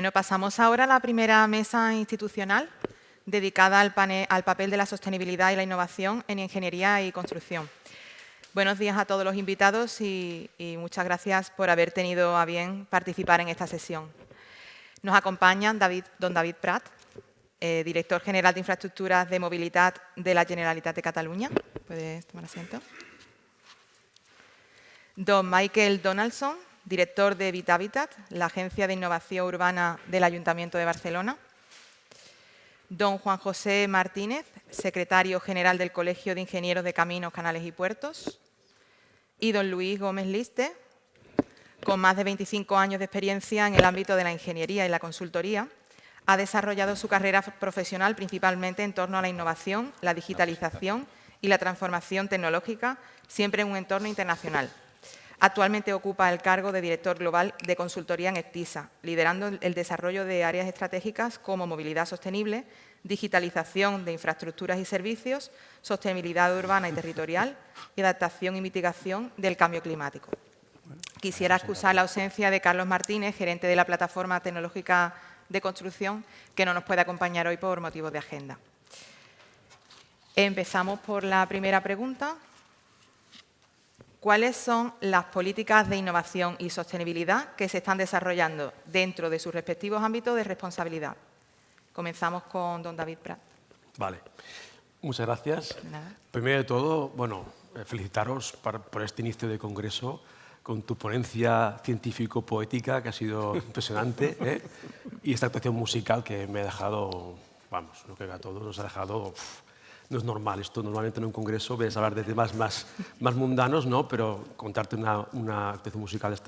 Bueno, pasamos ahora a la primera mesa institucional dedicada al papel de la sostenibilidad y la innovación en ingeniería y construcción. Buenos días a todos los invitados y muchas gracias por haber tenido a bien participar en esta sesión. Nos acompañan don David Prat, director general de Infraestructuras de Movilidad de la Generalitat de Cataluña. ¿Puedes tomar asiento? Don Michael Donaldson, director de Vitavitat, la Agencia de Innovación Urbana del Ayuntamiento de Barcelona. Don Juan José Martínez, secretario general del Colegio de Ingenieros de Caminos, Canales y Puertos. Y don Luis Gómez Liste, con más de 25 años de experiencia en el ámbito de la ingeniería y la consultoría, ha desarrollado su carrera profesional principalmente en torno a la innovación, la digitalización y la transformación tecnológica, siempre en un entorno internacional. Actualmente ocupa el cargo de director global de consultoría en Ectisa, liderando el desarrollo de áreas estratégicas como movilidad sostenible, digitalización de infraestructuras y servicios, sostenibilidad urbana y territorial y adaptación y mitigación del cambio climático. Quisiera excusar la ausencia de Carlos Martínez, gerente de la Plataforma Tecnológica de Construcción, que no nos puede acompañar hoy por motivos de agenda. Empezamos por la primera pregunta. ¿Cuáles son las políticas de innovación y sostenibilidad que se están desarrollando dentro de sus respectivos ámbitos de responsabilidad? Comenzamos con don David Prat. Vale. Muchas gracias. Nada. Primero de todo, felicitaros por este inicio de congreso con tu ponencia científico-poética, que ha sido impresionante, ¿eh? Y esta actuación musical que me ha dejado, vamos, lo que a todos nos ha dejado... No es normal esto, normalmente en un congreso ves hablar de temas más mundanos, ¿no? Pero contarte una actuación musical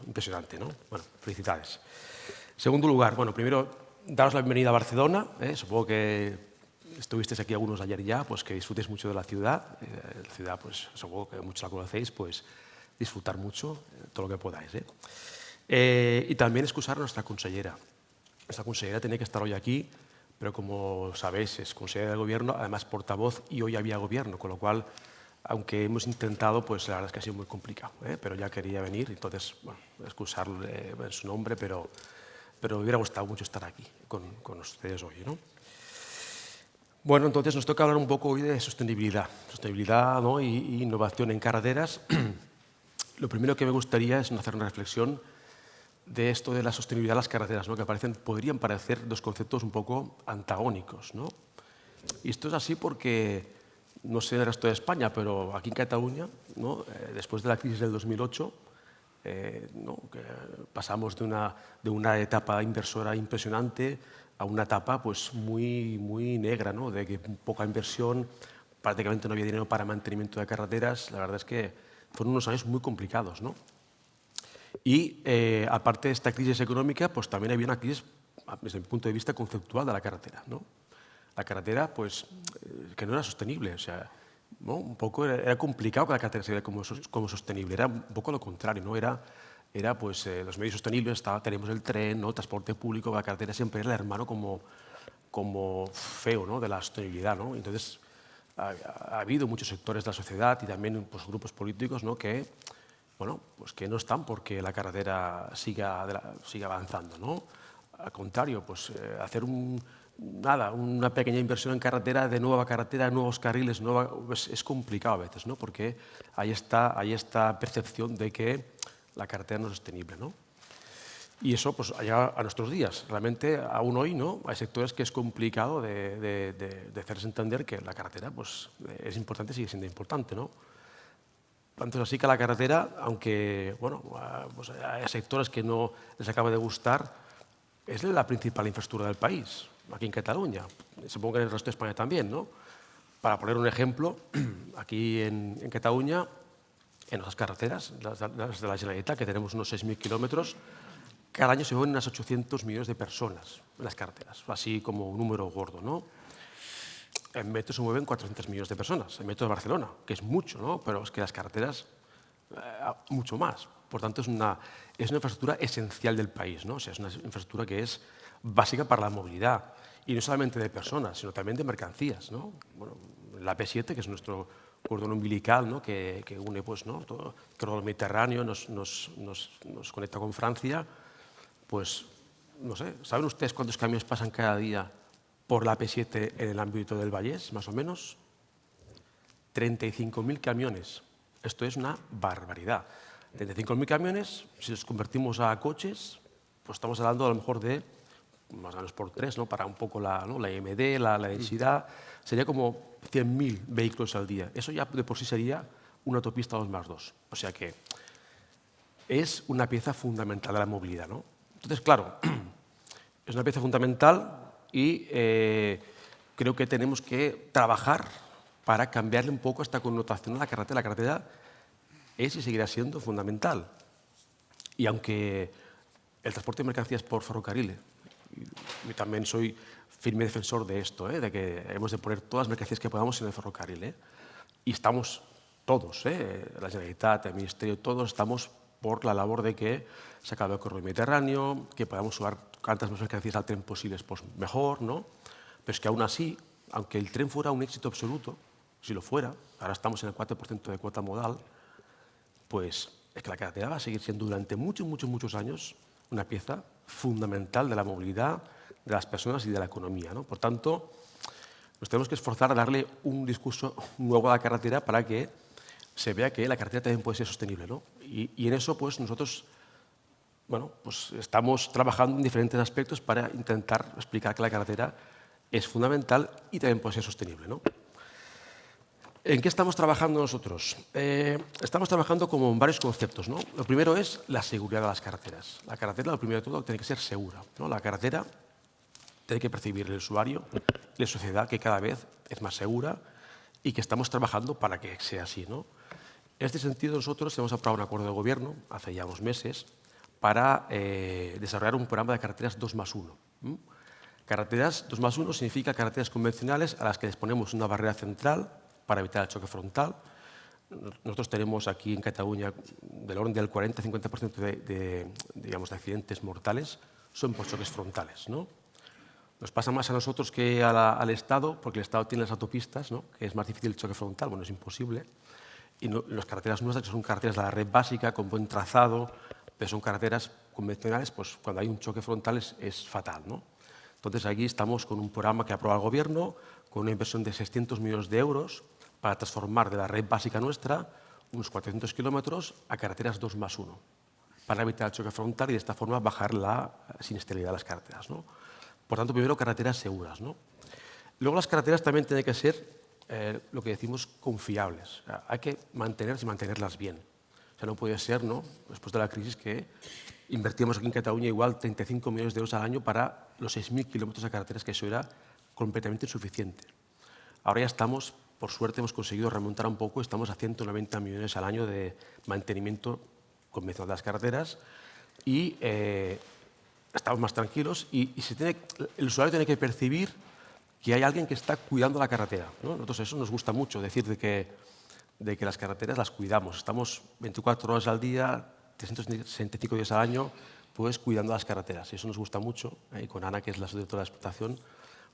impresionante, ¿no? Bueno, felicidades. Segundo lugar, primero, daros la bienvenida a Barcelona, ¿eh? Supongo que estuvisteis aquí algunos ayer ya, pues que disfrutéis mucho de la ciudad. La ciudad, pues supongo que muchos la conocéis, pues disfrutar mucho, todo lo que podáis, ¿eh? Y también excusar a nuestra consellera. Nuestra consellera tiene que estar hoy aquí, pero como sabéis, es consejera del Gobierno, además portavoz, y hoy había Gobierno, con lo cual, aunque hemos intentado, pues la verdad es que ha sido muy complicado, ¿eh? Pero ya quería venir, entonces, excusarle en su nombre, pero me hubiera gustado mucho estar aquí con ustedes hoy, ¿no? Bueno, entonces nos toca hablar un poco hoy de sostenibilidad, ¿no? y innovación en carreteras. Lo primero que me gustaría es hacer una reflexión de esto de la sostenibilidad de las carreteras, ¿no? Que podrían parecer dos conceptos un poco antagónicos, ¿no? Y esto es así porque, no sé del resto de España, pero aquí en Cataluña, ¿no? Después de la crisis del 2008, ¿no? Que pasamos de una etapa inversora impresionante a una etapa pues, muy negra, ¿no? De que poca inversión, prácticamente no había dinero para mantenimiento de carreteras. La verdad es que fueron unos años muy complicados, ¿no? Y aparte de esta crisis económica, pues también había una crisis, desde mi punto de vista, conceptual de la carretera, ¿no? La carretera, pues, que no era sostenible, o sea, ¿no? Un poco era complicado que la carretera se viera como sostenible, era un poco lo contrario, ¿no? Era pues, los medios sostenibles, tenemos el tren, ¿no? El transporte público, la carretera siempre era el hermano como feo, ¿no? De la sostenibilidad, ¿no? Entonces, ha habido muchos sectores de la sociedad y también pues, grupos políticos, ¿no? Que no están porque la carretera siga avanzando, ¿no? Al contrario, pues hacer una pequeña inversión en carretera, de nueva carretera, nuevos carriles, pues, es complicado a veces, ¿no? Porque hay esta percepción de que la carretera no es sostenible, ¿no? Y eso pues llega a nuestros días. Realmente, aún hoy, ¿no? Hay sectores que es complicado de hacerles entender que la carretera pues, es importante, sigue siendo importante, ¿no? Tanto es así que la carretera, aunque pues hay sectores que no les acaba de gustar, es la principal infraestructura del país, aquí en Cataluña. Supongo que en el resto de España también, ¿no? Para poner un ejemplo, aquí en Cataluña, en nuestras carreteras, las de la Generalitat, que tenemos unos 6.000 kilómetros, cada año se mueven unas 800 millones de personas en las carreteras, así como un número gordo, ¿no? En metro se mueven 400 millones de personas, en metro de Barcelona, que es mucho, ¿no? Pero es que las carreteras, mucho más. Por tanto, es una infraestructura esencial del país, ¿no? O sea, es una infraestructura que es básica para la movilidad, y no solamente de personas, sino también de mercancías, ¿no? La P7, que es nuestro cordón umbilical, ¿no? que une pues, ¿no? todo el Mediterráneo, nos conecta con Francia, pues no sé, ¿saben ustedes cuántos camiones pasan cada día por la AP7 en el ámbito del Vallés, más o menos? 35.000 camiones. Esto es una barbaridad. 35.000 camiones, si los convertimos a coches, pues estamos hablando a lo mejor de más o menos por 3, ¿no? Para un poco la IMD, la densidad, sería como 100.000 vehículos al día. Eso ya de por sí sería una autopista 2+2. O sea que es una pieza fundamental de la movilidad, ¿no? Entonces, claro, es una pieza fundamental y creo que tenemos que trabajar para cambiarle un poco esta connotación a la carretera. La carretera es y seguirá siendo fundamental. Y aunque el transporte de mercancías por ferrocarril, yo también soy firme defensor de esto, de que hemos de poner todas las mercancías que podamos en el ferrocarril. Y estamos todos, la Generalitat, el Ministerio, todos estamos por la labor de que se acabe el corredor mediterráneo, que podamos subir cuantas más mercancías al tren posibles, pues mejor, ¿no? Pero es que aún así, aunque el tren fuera un éxito absoluto, si lo fuera, ahora estamos en el 4% de cuota modal, pues es que la carretera va a seguir siendo durante muchos años una pieza fundamental de la movilidad de las personas y de la economía, ¿no? Por tanto, nos tenemos que esforzar a darle un discurso nuevo a la carretera para que se vea que la carretera también puede ser sostenible, ¿no? Y en eso, pues nosotros, bueno, pues estamos trabajando en diferentes aspectos para intentar explicar que la carretera es fundamental y también puede ser sostenible, ¿no? ¿En qué estamos trabajando nosotros? Estamos trabajando como en varios conceptos, ¿no? Lo primero es la seguridad de las carreteras. La carretera, lo primero de todo, tiene que ser segura, ¿no? La carretera tiene que percibir el usuario y la sociedad que cada vez es más segura y que estamos trabajando para que sea así, ¿no? En este sentido, nosotros hemos aprobado un acuerdo de gobierno hace ya unos meses para desarrollar un programa de carreteras 2+1. Carreteras 2+1 significa carreteras convencionales a las que les ponemos una barrera central para evitar el choque frontal. Nosotros tenemos aquí en Cataluña del orden del 40-50% de accidentes mortales son por choques frontales, ¿no? Nos pasa más a nosotros que al Estado, porque el Estado tiene las autopistas, ¿no? Que es más difícil el choque frontal, bueno, es imposible. Y las carreteras nuestras, que son carreteras de la red básica, con buen trazado, pero son carreteras convencionales, pues cuando hay un choque frontal es fatal, ¿no? Entonces, aquí estamos con un programa que aprueba el Gobierno, con una inversión de 600 millones de euros para transformar de la red básica nuestra unos 400 kilómetros a carreteras 2+1, para evitar el choque frontal y de esta forma bajar la siniestralidad de las carreteras, ¿no? Por tanto, primero, carreteras seguras, ¿no? Luego, las carreteras también tienen que ser lo que decimos confiables. O sea, hay que mantenerlas y mantenerlas bien. O sea, no puede ser, ¿no?, después de la crisis, que invertíamos aquí en Cataluña igual 35 millones de euros al año para los 6.000 kilómetros de carreteras, que eso era completamente insuficiente. Ahora ya estamos, por suerte, hemos conseguido remontar un poco, estamos a 190 millones al año de mantenimiento convencional de las carreteras y estamos más tranquilos y el usuario tiene que percibir que hay alguien que está cuidando la carretera, ¿no? Nosotros eso nos gusta mucho, decir de que las carreteras las cuidamos. Estamos 24 horas al día, 365 días al año, pues cuidando las carreteras. Y eso nos gusta mucho. Y con Ana, que es la subdirectora de explotación,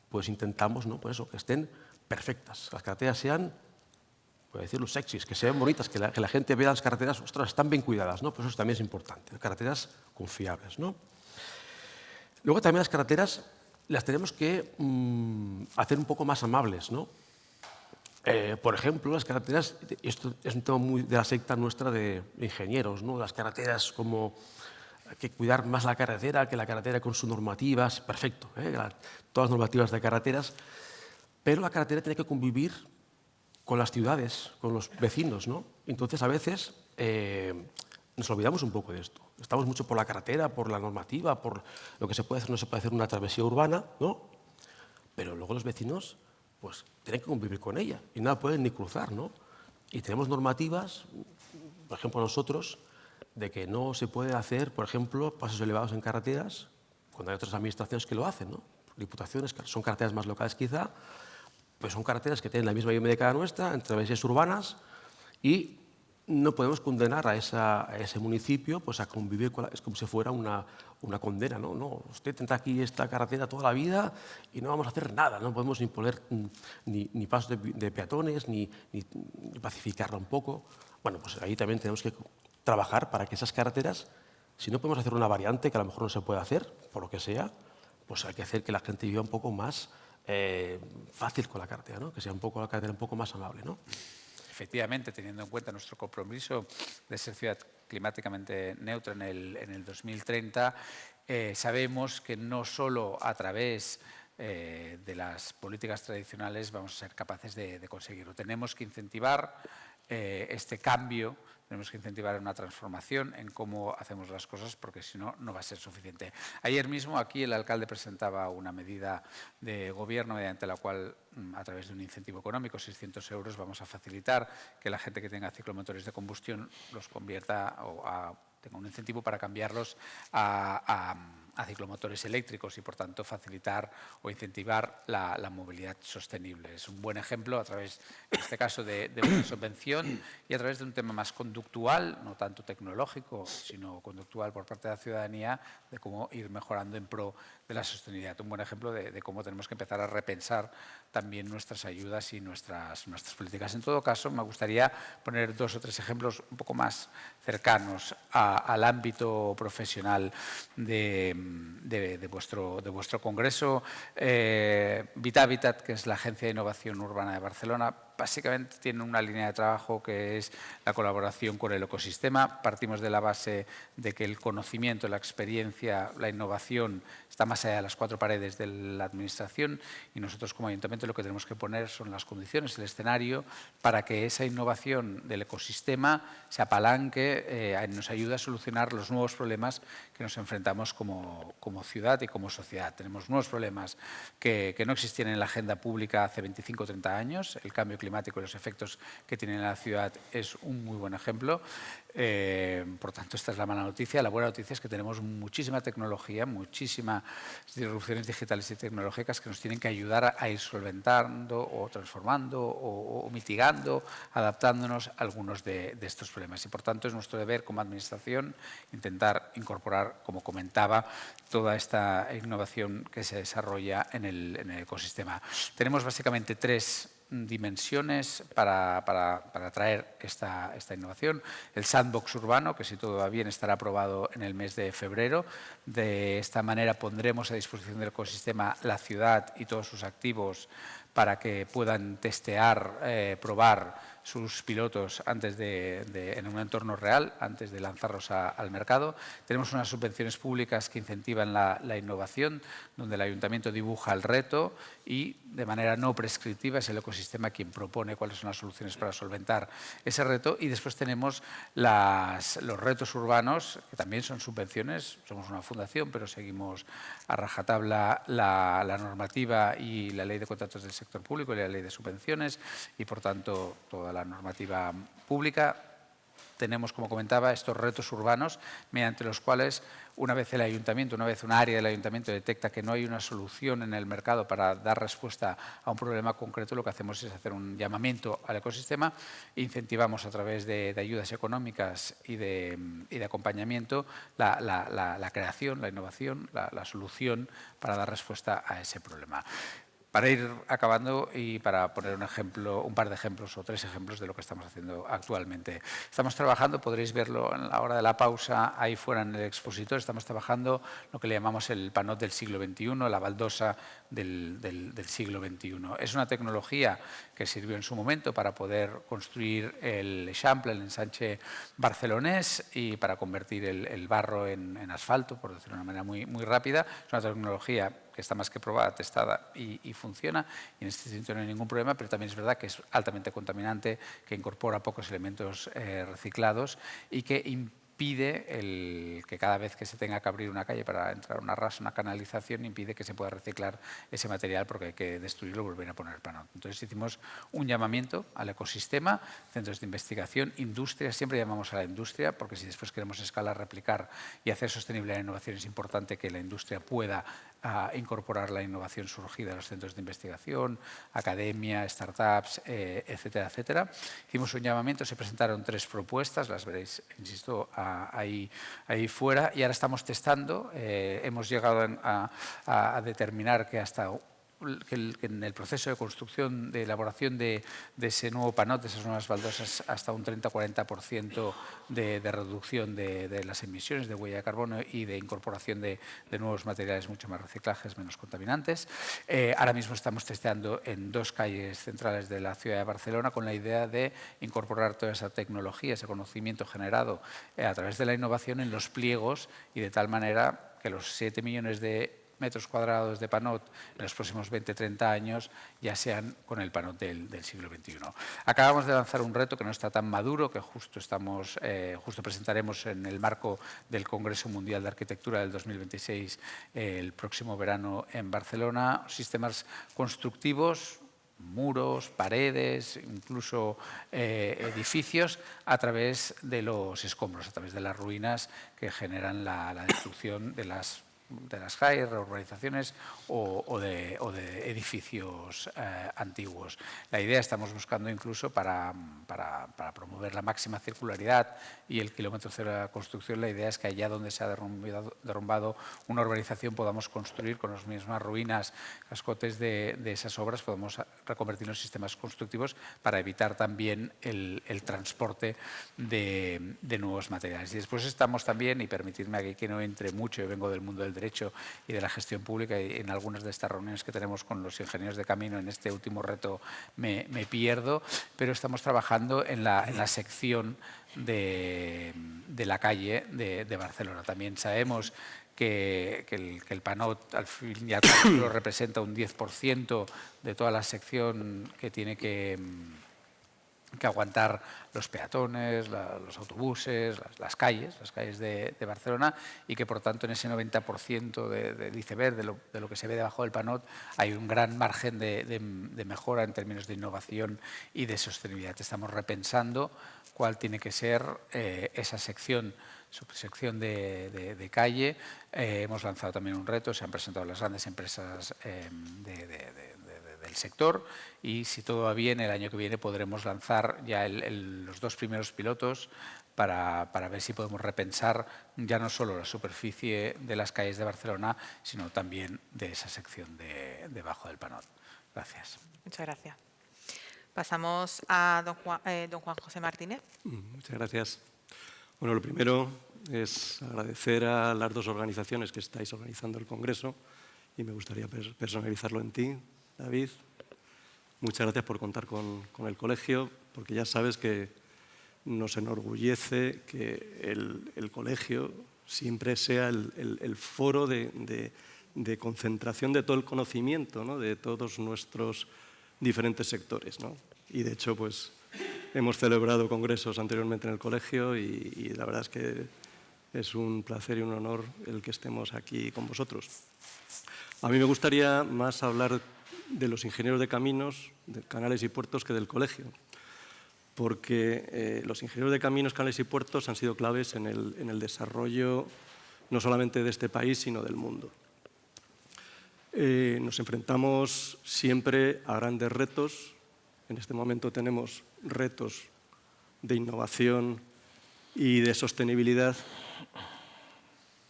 pues intentamos, ¿no?, pues eso, que estén perfectas. Las carreteras sean, voy a decirlo, sexys, que sean bonitas, que la gente vea las carreteras, ostras, están bien cuidadas, ¿no? Pues eso también es importante. Carreteras confiables, ¿no? Luego también las carreteras las tenemos que hacer un poco más amables, ¿no? Por ejemplo, las carreteras, esto es un tema muy de la secta nuestra de ingenieros, ¿no? Las carreteras, como hay que cuidar más la carretera, que la carretera con sus normativas, perfecto, todas las normativas de carreteras, pero la carretera tiene que convivir con las ciudades, con los vecinos, ¿no? Entonces, a veces nos olvidamos un poco de esto. Estamos mucho por la carretera, por la normativa, por lo que se puede hacer, no se puede hacer una travesía urbana, ¿no? Pero luego los vecinos, pues, tienen que convivir con ella y no la pueden ni cruzar, ¿no? Y tenemos normativas, por ejemplo, nosotros, de que no se puede hacer, por ejemplo, pasos elevados en carreteras, cuando hay otras administraciones que lo hacen, ¿no? Diputaciones, son carreteras más locales quizá, pues son carreteras que tienen la misma IMD que la nuestra, en travesías urbanas, y no podemos condenar a ese municipio, pues, a convivir con es como si fuera una condena, ¿no? No, usted tendrá aquí esta carretera toda la vida y no vamos a hacer nada, no podemos ni poner ni pasos de peatones, ni pacificarla un poco. Bueno, pues ahí también tenemos que trabajar para que esas carreteras Si no podemos hacer una variante que a lo mejor no se puede hacer, por lo que sea, pues hay que hacer que la gente viva un poco más fácil con la carretera, ¿no? Que sea la carretera un poco más amable, ¿no? Efectivamente, teniendo en cuenta nuestro compromiso de ser ciudad climáticamente neutra en el 2030, sabemos que no solo a través de las políticas tradicionales vamos a ser capaces de conseguirlo. Tenemos que incentivar este cambio, tenemos que incentivar una transformación en cómo hacemos las cosas, porque si no, no va a ser suficiente. Ayer mismo aquí el alcalde presentaba una medida de gobierno mediante la cual, a través de un incentivo económico, 600 euros, vamos a facilitar que la gente que tenga ciclomotores de combustión los convierta tenga un incentivo para cambiarlos a ciclomotores eléctricos y, por tanto, facilitar o incentivar la movilidad sostenible. Es un buen ejemplo a través, en este caso, de una subvención y a través de un tema más conductual, no tanto tecnológico, sino conductual por parte de la ciudadanía, de cómo ir mejorando en pro de la sostenibilidad. Un buen ejemplo de cómo tenemos que empezar a repensar también nuestras ayudas y nuestras políticas. En todo caso, me gustaría poner 2 o 3 ejemplos un poco más cercanos al ámbito profesional de vuestro congreso. Vitavitat, que es la Agencia de Innovación Urbana de Barcelona, básicamente tiene una línea de trabajo que es la colaboración con el ecosistema. Partimos de la base de que el conocimiento, la experiencia, la innovación está más allá de las 4 paredes de la administración y nosotros como ayuntamiento lo que tenemos que poner son las condiciones, el escenario para que esa innovación del ecosistema se apalanque, nos ayude a solucionar los nuevos problemas que nos enfrentamos como ciudad y como sociedad. Tenemos nuevos problemas que no existían en la agenda pública hace 25 o 30 años. El cambio climático y los efectos que tiene en la ciudad es un muy buen ejemplo. Por tanto, esta es la mala noticia. La buena noticia es que tenemos muchísima tecnología, muchísimas disrupciones digitales y tecnológicas que nos tienen que ayudar a ir solventando o transformando o mitigando, adaptándonos a algunos de estos problemas. Y, por tanto, es nuestro deber como administración intentar incorporar, como comentaba, toda esta innovación que se desarrolla en el ecosistema. Tenemos básicamente 3 dimensiones para traer esta innovación. El sandbox urbano, que si todo va bien estará aprobado en el mes de febrero. De esta manera pondremos a disposición del ecosistema la ciudad y todos sus activos para que puedan testear, probar sus pilotos en un entorno real, antes de lanzarlos al mercado. Tenemos unas subvenciones públicas que incentivan la innovación, donde el ayuntamiento dibuja el reto y de manera no prescriptiva es el ecosistema quien propone cuáles son las soluciones para solventar ese reto. Y después tenemos los retos urbanos, que también son subvenciones. Somos una fundación, pero seguimos a rajatabla la normativa y la ley de contratos del sector público y la ley de subvenciones y, por tanto, toda la normativa pública. Tenemos, como comentaba, estos retos urbanos mediante los cuales una vez un área del ayuntamiento detecta que no hay una solución en el mercado para dar respuesta a un problema concreto, lo que hacemos es hacer un llamamiento al ecosistema, incentivamos a través de ayudas económicas y de acompañamiento la creación, la innovación, la solución para dar respuesta a ese problema. Para ir acabando y para poner un par de ejemplos o 3 ejemplos de lo que estamos haciendo actualmente. Estamos trabajando, podréis verlo en la hora de la pausa, ahí fuera en el expositor, estamos trabajando lo que le llamamos el panot del siglo XXI, la baldosa del siglo XXI. Es una tecnología que sirvió en su momento para poder construir el Eixample, el ensanche barcelonés y para convertir el barro en asfalto, por decirlo de una manera muy, muy rápida. Es una tecnología que está más que probada, testada y funciona, y en este sentido no hay ningún problema, pero también es verdad que es altamente contaminante, que incorpora pocos elementos reciclados y que impide que cada vez que se tenga que abrir una calle para entrar una ras, una canalización, impide que se pueda reciclar ese material porque hay que destruirlo y volver a poner panot. Entonces hicimos un llamamiento al ecosistema, centros de investigación, industria, siempre llamamos a la industria porque si después queremos escalar, replicar y hacer sostenible la innovación es importante que la industria pueda incorporar la innovación surgida en los centros de investigación, academia, startups, etcétera, etcétera. Hicimos un llamamiento, se presentaron 3 propuestas, las veréis, insisto, ahí fuera y ahora estamos testando. Hemos llegado a determinar que hasta que en el proceso de construcción, de elaboración de ese nuevo PANOT, de esas nuevas baldosas, hasta un 30-40% de reducción de las emisiones de huella de carbono y de incorporación de nuevos materiales mucho más reciclajes, menos contaminantes. Ahora mismo estamos testeando en 2 calles centrales de la ciudad de Barcelona con la idea de incorporar toda esa tecnología, ese conocimiento generado a través de la innovación en los pliegos y de tal manera que los 7 millones de metros cuadrados de PANOT en los próximos 20-30 años ya sean con el PANOT del siglo XXI. Acabamos de lanzar un reto que no está tan maduro, que justo presentaremos en el marco del Congreso Mundial de Arquitectura del 2026 el próximo verano en Barcelona, sistemas constructivos, muros, paredes, incluso edificios, a través de los escombros, a través de las ruinas que generan la destrucción de las calles, reurbanizaciones o de edificios antiguos. La idea, estamos buscando incluso para promover la máxima circularidad y el kilómetro cero de la construcción, la idea es que allá donde se ha derrumbado una urbanización podamos construir con las mismas ruinas, cascotes de esas obras, podemos reconvertirlos en sistemas constructivos para evitar también el transporte de nuevos materiales. Y después estamos también, y permitidme aquí que no entre mucho, yo vengo del mundo del derecho y de la gestión pública, y en algunas de estas reuniones que tenemos con los ingenieros de camino en este último reto me pierdo, pero estamos trabajando en la sección de la calle de Barcelona. También sabemos que el PANOT al fin y al cabo representa un 10% de toda la sección que tiene que aguantar los peatones, los autobuses, las calles de Barcelona, y que por tanto en ese 90% del iceberg, de lo que se ve debajo del PANOT, hay un gran margen de mejora en términos de innovación y de sostenibilidad. Estamos repensando cuál tiene que ser esa sección, subsección de calle. Hemos lanzado también un reto, se han presentado las grandes empresas del sector, y si todo va bien, el año que viene podremos lanzar ya los 2 primeros pilotos para ver si podemos repensar ya no solo la superficie de las calles de Barcelona, sino también de esa sección debajo del PANOT. Gracias. Muchas gracias. Pasamos a don Juan José Martínez. Muchas gracias. Bueno, lo primero es agradecer a las 2 organizaciones que estáis organizando el Congreso, y me gustaría personalizarlo en ti, David. Muchas gracias por contar con el colegio, porque ya sabes que nos enorgullece que el colegio siempre sea el foro de concentración de todo el conocimiento, ¿no?, de todos nuestros diferentes sectores, ¿no? Y de hecho, pues, hemos celebrado congresos anteriormente en el colegio y la verdad es que es un placer y un honor el que estemos aquí con vosotros. A mí me gustaría más hablar de los ingenieros de caminos, de canales y puertos, que del colegio, porque los ingenieros de caminos, canales y puertos han sido claves en el desarrollo no solamente de este país, sino del mundo. Nos enfrentamos siempre a grandes retos. En este momento tenemos retos de innovación y de sostenibilidad,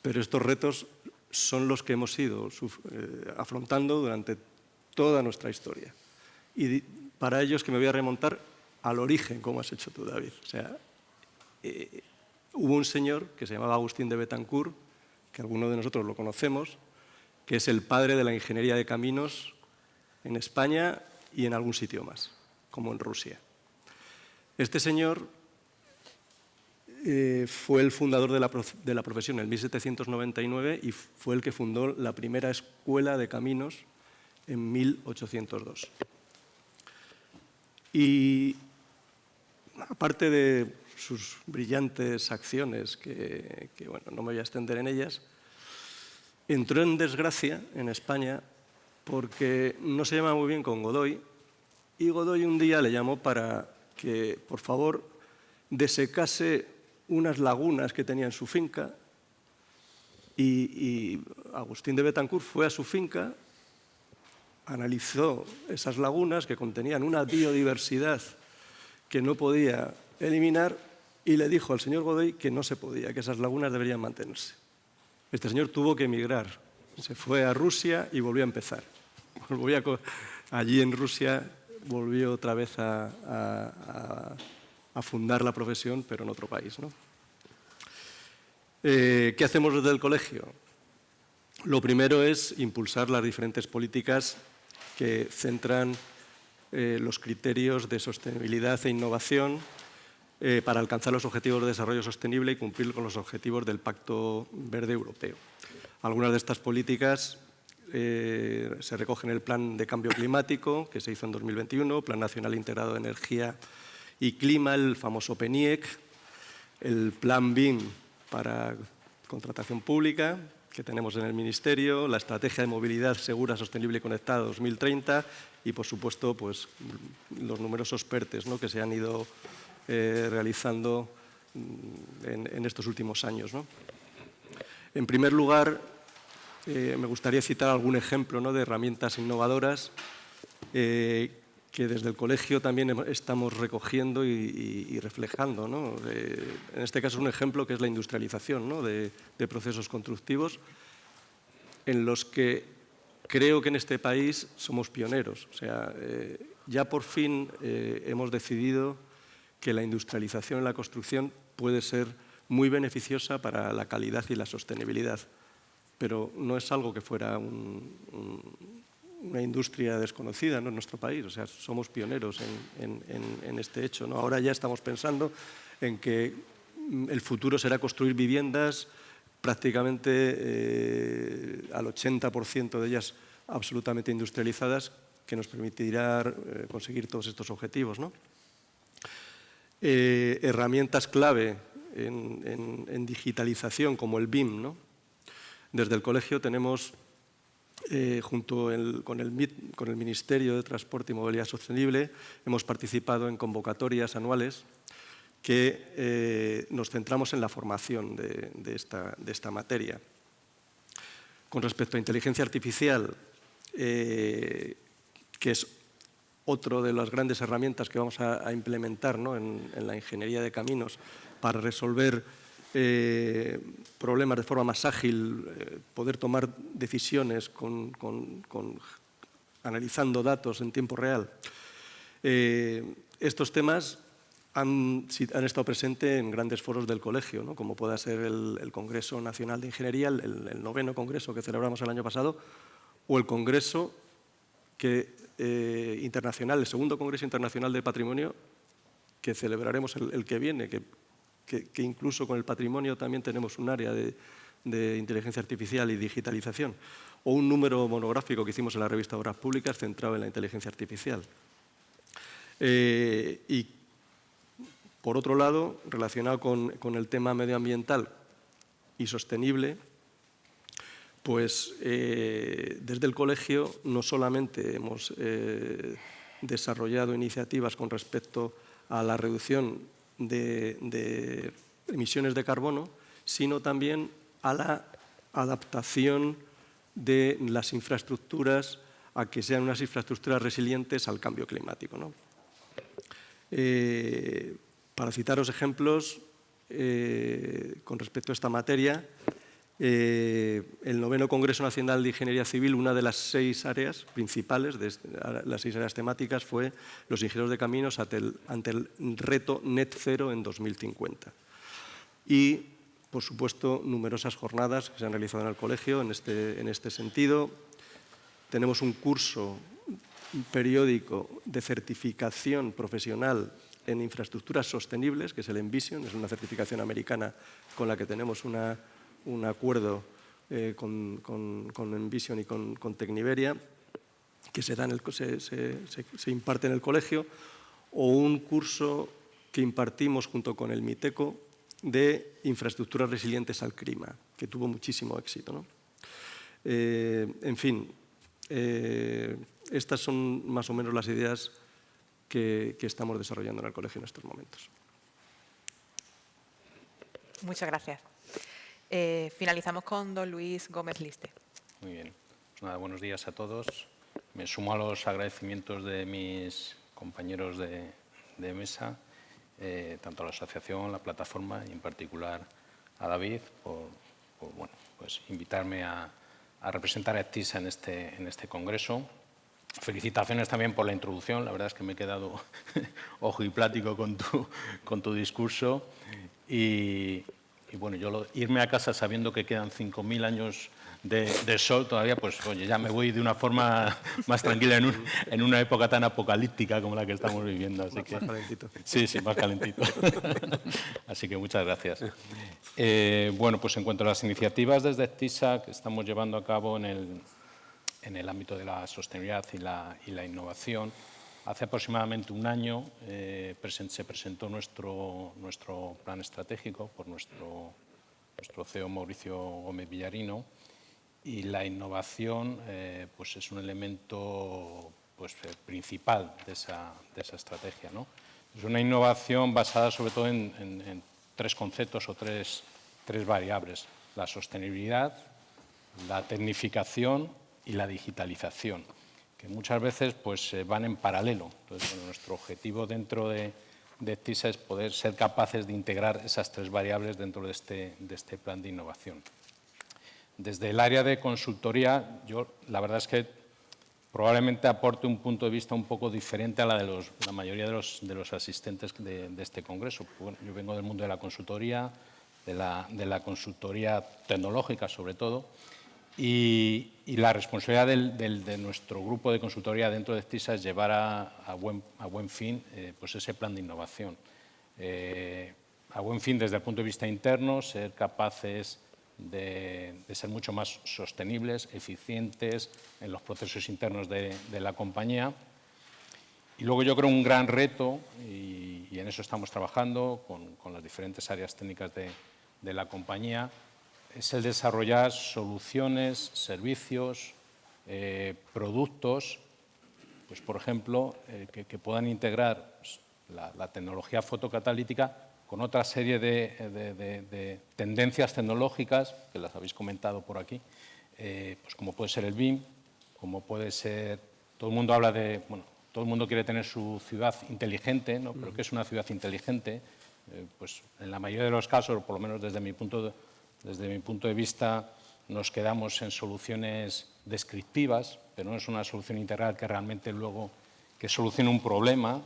pero estos retos son los que hemos ido afrontando durante toda nuestra historia. Y para ello es que me voy a remontar al origen, como has hecho tú, David. O sea, hubo un señor que se llamaba Agustín de Betancourt, que algunos de nosotros lo conocemos, que es el padre de la ingeniería de caminos en España y en algún sitio más, como en Rusia. Este señor fue el fundador de la profesión en 1799 y fue el que fundó la primera escuela de caminos en 1802. Y aparte de sus brillantes acciones, que bueno, no me voy a extender en ellas, entró en desgracia en España porque no se llevaba muy bien con Godoy, y Godoy un día le llamó para que, por favor, desecase unas lagunas que tenía en su finca, y Agustín de Betancourt fue a su finca, analizó esas lagunas que contenían una biodiversidad que no podía eliminar y le dijo al señor Godoy que no se podía, que esas lagunas deberían mantenerse. Este señor tuvo que emigrar, se fue a Rusia y volvió a empezar. allí en Rusia volvió otra vez a fundar la profesión, pero en otro país, ¿no? ¿Qué hacemos desde el colegio? Lo primero es impulsar las diferentes políticas que centran los criterios de sostenibilidad e innovación para alcanzar los objetivos de desarrollo sostenible y cumplir con los objetivos del Pacto Verde Europeo. Algunas de estas políticas se recogen en el Plan de Cambio Climático, que se hizo en 2021, Plan Nacional Integrado de Energía y Clima, el famoso PENIEC, el Plan BIM para contratación pública, que tenemos en el Ministerio, la Estrategia de Movilidad Segura, Sostenible y Conectada 2030 y, por supuesto, pues, los numerosos PERTEs, ¿no?, que se han ido realizando en estos últimos años, ¿no? En primer lugar, me gustaría citar algún ejemplo, ¿no?, de herramientas innovadoras que desde el colegio también estamos recogiendo y reflejando, ¿no? En este caso es un ejemplo que es la industrialización, ¿no?, de procesos constructivos en los que creo que en este país somos pioneros. O sea, ya por fin hemos decidido que la industrialización en la construcción puede ser muy beneficiosa para la calidad y la sostenibilidad, pero no es algo que fuera una industria desconocida, ¿no?, en nuestro país. O sea, somos pioneros en este hecho, ¿no? Ahora ya estamos pensando en que el futuro será construir viviendas prácticamente al 80% de ellas absolutamente industrializadas, que nos permitirá conseguir todos estos objetivos, ¿no? Herramientas clave en digitalización como el BIM, ¿no? Desde el colegio tenemos, junto con el Ministerio de Transporte y Movilidad Sostenible, hemos participado en convocatorias anuales que nos centramos en la formación de esta materia. Con respecto a inteligencia artificial, que es otra de las grandes herramientas que vamos a implementar, ¿no?, en la ingeniería de caminos para resolver problemas de forma más ágil, poder tomar decisiones analizando datos en tiempo real. Estos temas han estado presentes en grandes foros del colegio, ¿no?, como pueda ser el Congreso Nacional de Ingeniería, el 9º Congreso que celebramos el año pasado, o el Congreso internacional, el 2º Congreso Internacional de Patrimonio, que celebraremos el que viene, que incluso con el patrimonio también tenemos un área de inteligencia artificial y digitalización, o un número monográfico que hicimos en la revista Obras Públicas centrado en la inteligencia artificial. Y, por otro lado, relacionado con el tema medioambiental y sostenible, pues desde el colegio no solamente hemos desarrollado iniciativas con respecto a la reducción de emisiones de carbono, sino también a la adaptación de las infraestructuras a que sean unas infraestructuras resilientes al cambio climático, ¿no? Para citaros ejemplos con respecto a esta materia, el 9º Congreso Nacional de Ingeniería Civil, una de las 6 áreas principales, las 6 áreas temáticas, fue los ingenieros de caminos ante el reto Net Zero en 2050. Y, por supuesto, numerosas jornadas que se han realizado en el colegio en este sentido. Tenemos un curso periódico de certificación profesional en infraestructuras sostenibles, que es el Envision, es una certificación americana con la que tenemos un acuerdo con Envision y con Tecniveria, que se imparte en el colegio, o un curso que impartimos junto con el MITECO de infraestructuras resilientes al clima, que tuvo muchísimo éxito, ¿no? En fin, estas son más o menos las ideas que estamos desarrollando en el colegio en estos momentos. Muchas gracias. Finalizamos con don Luis Gómez Liste. Muy bien. Pues nada, buenos días a todos. Me sumo a los agradecimientos de mis compañeros de mesa, tanto a la asociación, la plataforma y en particular a David por bueno, pues invitarme a representar a Actisa en este congreso. felicitaciones también por la introducción. La verdad es que me he quedado ojo y plático con tu discurso. Y bueno, irme a casa sabiendo que quedan 5.000 años de sol todavía, pues oye, ya me voy de una forma más tranquila en una época tan apocalíptica como la que estamos viviendo. Así que, más calentito. Sí, más calentito. Así que muchas gracias. Bueno, pues en cuanto a las iniciativas desde TISA que estamos llevando a cabo en el ámbito de la sostenibilidad y la innovación, hace aproximadamente un año se presentó nuestro plan estratégico por nuestro CEO Mauricio Gómez Villarino, y la innovación pues es un elemento pues, principal de esa estrategia, ¿no? Es una innovación basada sobre todo en tres conceptos o tres variables: la sostenibilidad, la tecnificación y la digitalización, que muchas veces pues, van en paralelo. Entonces, bueno, nuestro objetivo dentro de TISA es poder ser capaces de integrar esas tres variables dentro de este plan de innovación. Desde el área de consultoría, yo la verdad es que probablemente aporte un punto de vista un poco diferente a la de la mayoría de los asistentes de este congreso. Bueno, yo vengo del mundo de la consultoría, de la consultoría tecnológica sobre todo, y la responsabilidad de nuestro grupo de consultoría dentro de TISA es llevar a buen fin pues ese plan de innovación. A buen fin desde el punto de vista interno, ser capaces de ser mucho más sostenibles, eficientes en los procesos internos de la compañía. Y luego yo creo un gran reto, y en eso estamos trabajando con las diferentes áreas técnicas de la compañía, es el desarrollar soluciones, servicios, productos, pues por ejemplo, que puedan integrar la tecnología fotocatalítica con otra serie de tendencias tecnológicas, que las habéis comentado por aquí, pues como puede ser el BIM, como puede ser, todo el mundo habla bueno, todo el mundo quiere tener su ciudad inteligente, ¿no? Pero ¿qué es una ciudad inteligente? Pues en la mayoría de los casos, por lo menos desde mi punto de vista, nos quedamos en soluciones descriptivas, pero no es una solución integral que realmente luego que solucione un problema.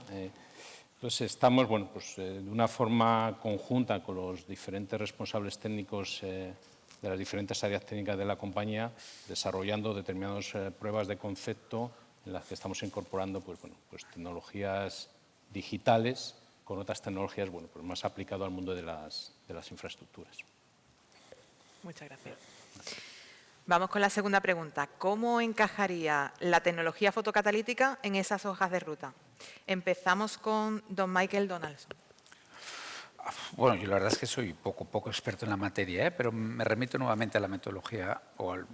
Entonces, estamos bueno, pues, de una forma conjunta con los diferentes responsables técnicos de las diferentes áreas técnicas de la compañía, desarrollando determinadas pruebas de concepto en las que estamos incorporando pues, bueno, pues, tecnologías digitales con otras tecnologías bueno, pues, más aplicado al mundo de las infraestructuras. Muchas gracias. Vamos con la segunda pregunta. ¿Cómo encajaría la tecnología fotocatalítica en esas hojas de ruta? Empezamos con don Michael Donaldson. Bueno, yo la verdad es que soy poco experto en la materia, pero me remito nuevamente a la metodología o al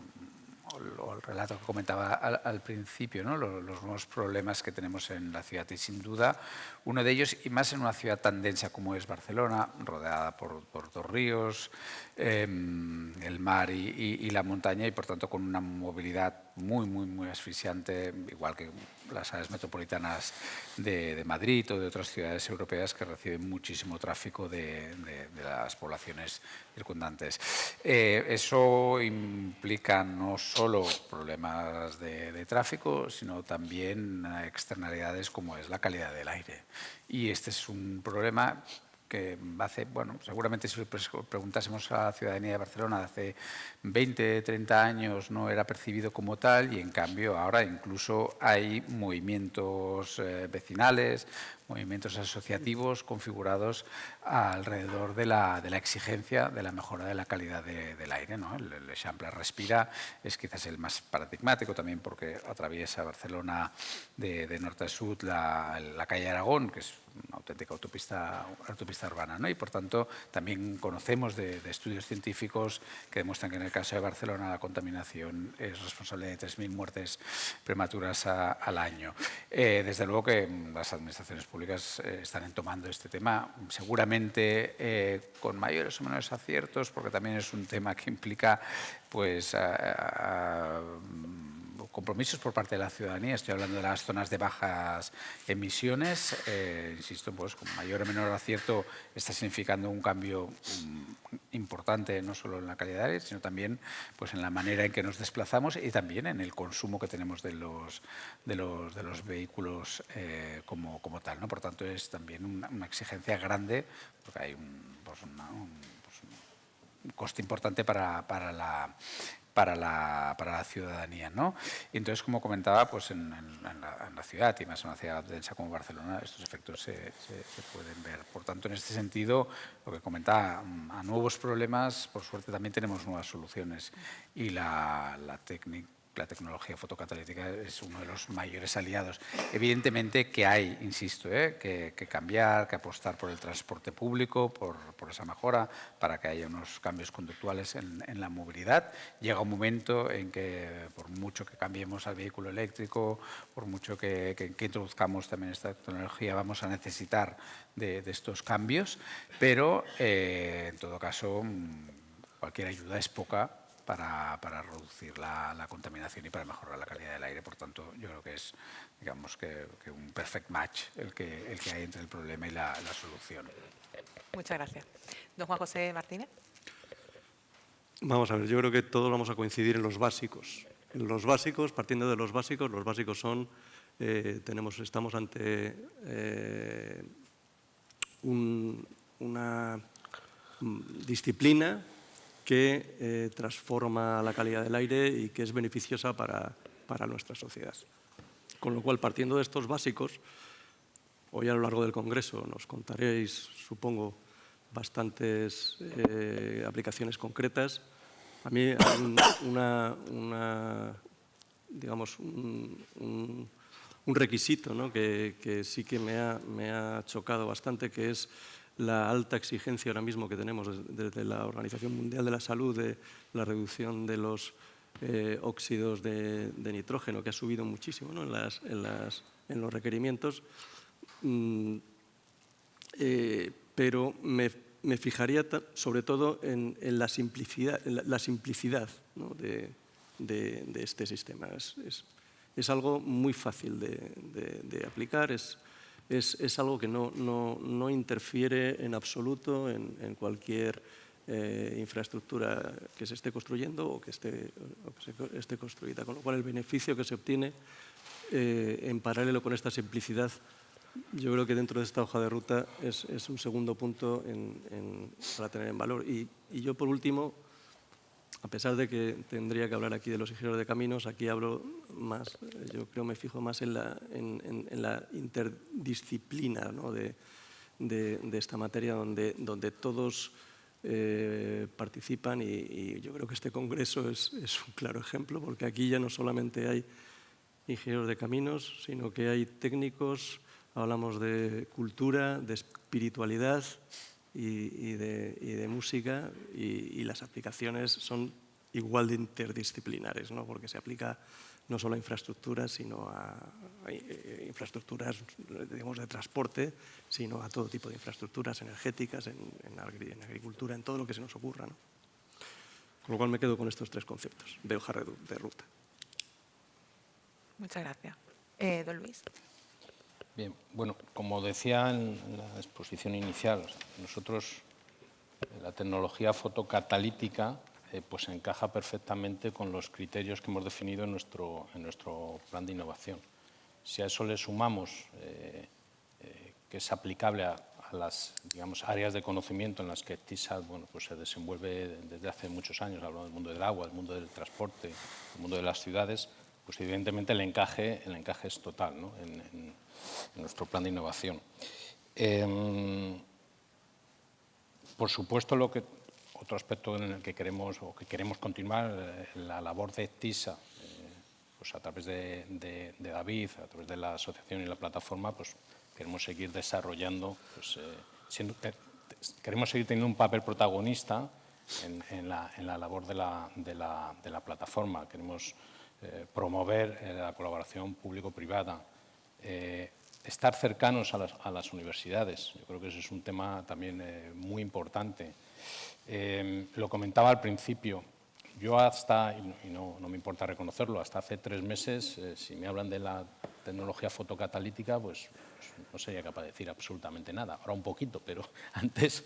relato que comentaba al principio, ¿no? Los nuevos problemas que tenemos en la ciudad. Y sin duda, uno de ellos, y más en una ciudad tan densa como es Barcelona, rodeada por dos ríos, el mar y la montaña, y por tanto con una movilidad muy asfixiante, igual que las áreas metropolitanas de Madrid o de otras ciudades europeas que reciben muchísimo tráfico de las poblaciones circundantes. Eso implica no solo problemas de tráfico, sino también externalidades como es la calidad del aire. Y este es un problema que hace, bueno, seguramente si preguntásemos a la ciudadanía de Barcelona hace 20, 30 años no era percibido como tal, y en cambio ahora incluso hay movimientos vecinales, movimientos asociativos configurados alrededor de la exigencia de la mejora de la calidad del aire, ¿no? El Eixample Respira es quizás el más paradigmático también porque atraviesa Barcelona de norte a sur la calle Aragón, que es una auténtica autopista urbana, ¿no? Y por tanto también conocemos de estudios científicos que demuestran que en el caso de Barcelona la contaminación es responsable de 3.000 muertes prematuras al año. Desde luego que las administraciones públicas están tomando este tema, seguramente con mayores o menores aciertos, porque también es un tema que implica pues compromisos por parte de la ciudadanía. Estoy hablando de las zonas de bajas emisiones. Insisto, pues con mayor o menor acierto está significando un cambio importante no solo en la calidad del aire, sino también pues, en la manera en que nos desplazamos y también en el consumo que tenemos de los vehículos como tal, ¿no? Por tanto, es también una exigencia grande, porque hay un coste importante para la ciudadanía, ¿no? Y entonces, como comentaba, pues en la ciudad, y más en una ciudad densa como Barcelona, estos efectos se pueden ver. Por tanto, en este sentido, lo que comentaba, a nuevos problemas, por suerte también tenemos nuevas soluciones, y la tecnología fotocatalítica es uno de los mayores aliados. Evidentemente que hay, insisto, que cambiar, que apostar por el transporte público, por esa mejora, para que haya unos cambios conductuales en la movilidad. Llega un momento en que, por mucho que cambiemos al vehículo eléctrico, por mucho que introduzcamos también esta tecnología, vamos a necesitar de estos cambios, pero en todo caso cualquier ayuda es poca para reducir la contaminación y para mejorar la calidad del aire. Por tanto, yo creo que es, digamos, que un perfect match el que hay entre el problema y la solución. Muchas gracias. Don Juan José Martínez. Vamos a ver, yo creo que todos vamos a coincidir en los básicos. En los básicos, partiendo de los básicos son, estamos ante una disciplina que transforma la calidad del aire y que es beneficiosa para nuestra sociedad. Con lo cual, partiendo de estos básicos, hoy a lo largo del Congreso nos contaréis, supongo, bastantes aplicaciones concretas. A mí hay digamos, un requisito, ¿no? que sí que me ha chocado bastante, que es la alta exigencia ahora mismo que tenemos desde la Organización Mundial de la Salud de la reducción de los óxidos de nitrógeno, que ha subido muchísimo, ¿no? en los requerimientos. Pero me fijaría sobre todo en la simplicidad, ¿no? de este sistema. Es algo muy fácil de aplicar, es algo que no interfiere en absoluto en cualquier infraestructura que se esté construyendo o que esté construida. Con lo cual, el beneficio que se obtiene en paralelo con esta simplicidad, yo creo que dentro de esta hoja de ruta es un segundo punto para tener en valor. Y yo, por último, a pesar de que tendría que hablar aquí de los ingenieros de caminos, aquí hablo más, yo creo me fijo más en la interdisciplina, ¿no? de esta materia donde todos participan, y yo creo que este congreso es un claro ejemplo, porque aquí ya no solamente hay ingenieros de caminos, sino que hay técnicos, hablamos de cultura, de espiritualidad y de música, y las aplicaciones son igual de interdisciplinares, ¿no? Porque se aplica no solo a infraestructuras, sino a infraestructuras, digamos, de transporte, sino a todo tipo de infraestructuras energéticas, en agricultura, en todo lo que se nos ocurra, ¿no? Con lo cual me quedo con estos tres conceptos de hoja de ruta. Muchas gracias. Don Luis. Bien, bueno, como decía en la exposición inicial, nosotros la tecnología fotocatalítica pues encaja perfectamente con los criterios que hemos definido en nuestro plan de innovación. Si a eso le sumamos que es aplicable a las, digamos, áreas de conocimiento en las que TISA, bueno, pues se desenvuelve desde hace muchos años, hablando del mundo del agua, del mundo del transporte, del mundo de las ciudades, pues evidentemente el encaje es total, ¿no? en nuestro plan de innovación. Por supuesto, otro aspecto en el que queremos continuar, la labor de TISA, pues a través de David, a través de la asociación y la plataforma, pues queremos seguir desarrollando, pues, queremos seguir teniendo un papel protagonista en la labor de la plataforma. Queremos promover la colaboración público-privada, estar cercanos a las universidades. Yo creo que ese es un tema también muy importante. Lo comentaba al principio, yo hasta, y no me importa reconocerlo, hasta hace 3 meses, si me hablan de la tecnología fotocatalítica, pues no sería capaz de decir absolutamente nada. Ahora un poquito, pero antes